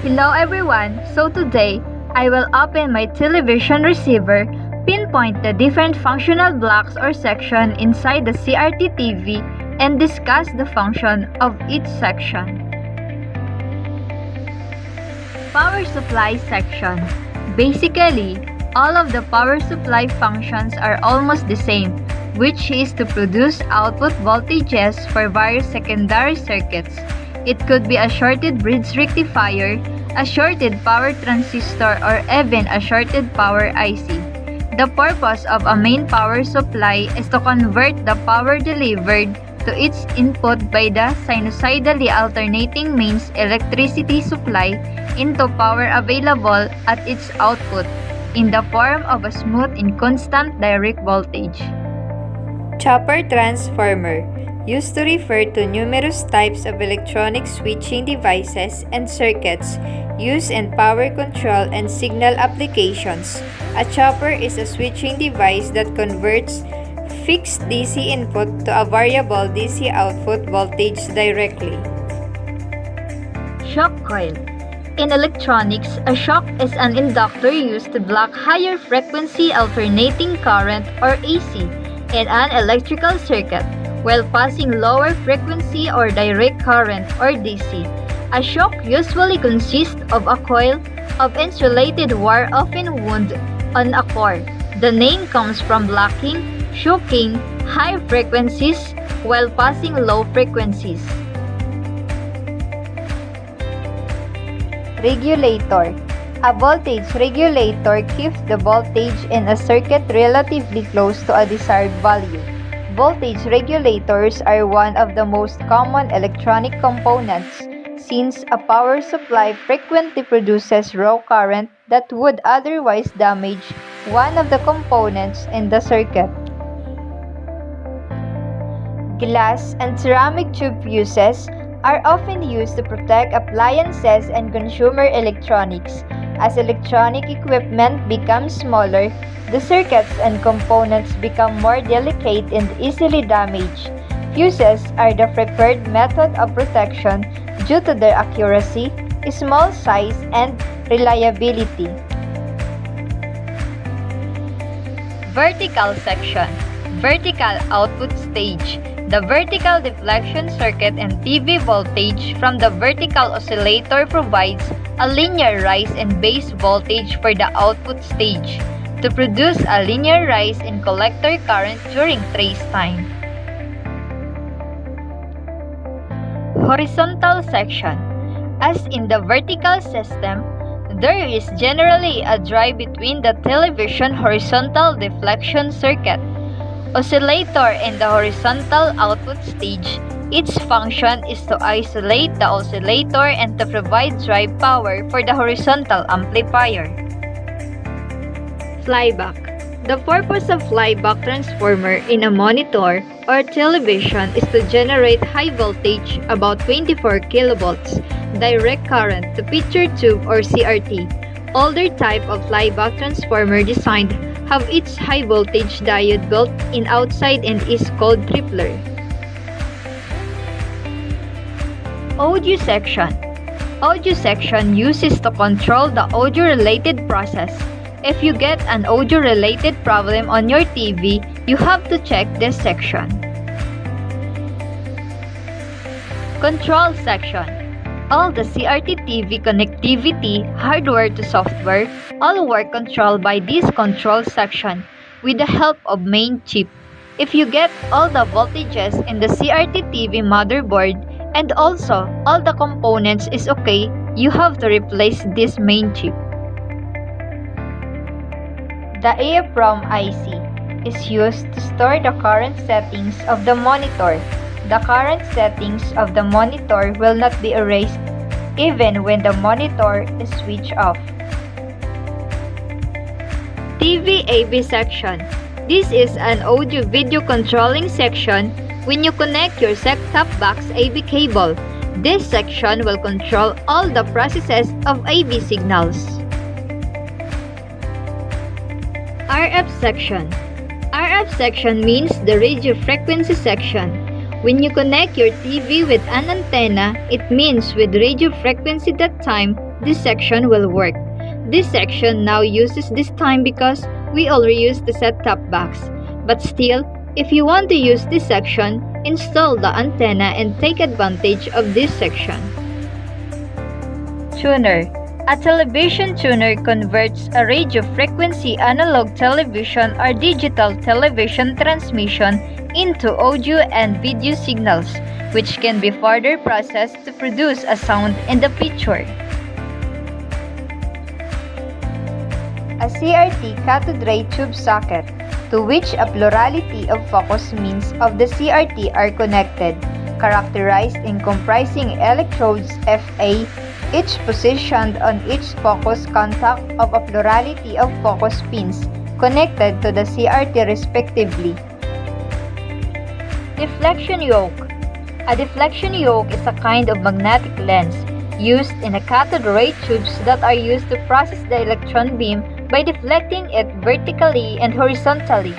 Hello everyone, so today I will open my television receiver, pinpoint the different functional blocks or section inside the CRT TV, and discuss the function of each section. Power supply section. Basically, all of the power supply functions are almost the same, which is to produce output voltages for various secondary circuits. It could be a shorted bridge rectifier, a shorted power transistor, or even a shorted power IC. The purpose of a main power supply is to convert the power delivered to its input by the sinusoidally alternating mains electricity supply into power available at its output in the form of a smooth and constant direct voltage. Chopper transformer, used to refer to numerous types of electronic switching devices and circuits used in power control and signal applications. A chopper is a switching device that converts fixed DC input to a variable DC output voltage directly. Shock coil. In electronics, a shock is an inductor used to block higher frequency alternating current or AC in an electrical circuit while passing lower frequency or direct current or DC. A shock usually consists of a coil of insulated wire often wound on a core. The name comes from blocking, shocking high frequencies while passing low frequencies. Regulator. A voltage regulator keeps the voltage in a circuit relatively close to a desired value. Voltage regulators are one of the most common electronic components since a power supply frequently produces raw current that would otherwise damage one of the components in the circuit. Glass and ceramic tube fuses are often used to protect appliances and consumer electronics. As electronic equipment becomes smaller, the circuits and components become more delicate and easily damaged. Fuses are the preferred method of protection due to their accuracy, small size, and reliability. Vertical section. Vertical output stage. The vertical deflection circuit and TV voltage from the vertical oscillator provides a linear rise in base voltage for the output stage to produce a linear rise in collector current during trace time. Horizontal section. As in the vertical system, there is generally a drive between the television horizontal deflection circuit, oscillator, and the horizontal output stage. Its function is to isolate the oscillator and to provide drive power for the horizontal amplifier. Flyback. The purpose of flyback transformer in a monitor or television is to generate high voltage, about 24 kilovolts, direct current to picture tube or CRT. Older type of flyback transformer designed have its high voltage diode built in outside and is called tripler. Audio section. Audio section uses to control the audio-related process. If you get an audio-related problem on your TV, you have to check this section. Control section. All the CRT TV connectivity, hardware to software, all work controlled by this control section with the help of main chip. If you get all the voltages in the CRT TV motherboard and also all the components is okay, you have to replace this main chip. The EEPROM IC is used to store the current settings of the monitor. The current settings of the monitor will not be erased even when the monitor is switched off. TV AV section. This is an audio-video controlling section when you connect your set-top box AV cable. This section will control all the processes of AV signals. RF section. RF section means the radio frequency section. When you connect your TV with an antenna, it means with radio frequency that time, this section will work. This section now uses this time because we already use the set-top box. But still, if you want to use this section, install the antenna and take advantage of this section. Tuner. A television tuner converts a radio frequency analog television or digital television transmission into audio and video signals, which can be further processed to produce a sound in the picture. A CRT cathode ray tube socket, to which a plurality of focus means of the CRT are connected, characterized in comprising electrodes FA, each positioned on each focus contact of a plurality of focus pins connected to the CRT respectively. Deflection yoke. A deflection yoke is a kind of magnetic lens used in a cathode ray tubes that are used to process the electron beam by deflecting it vertically and horizontally.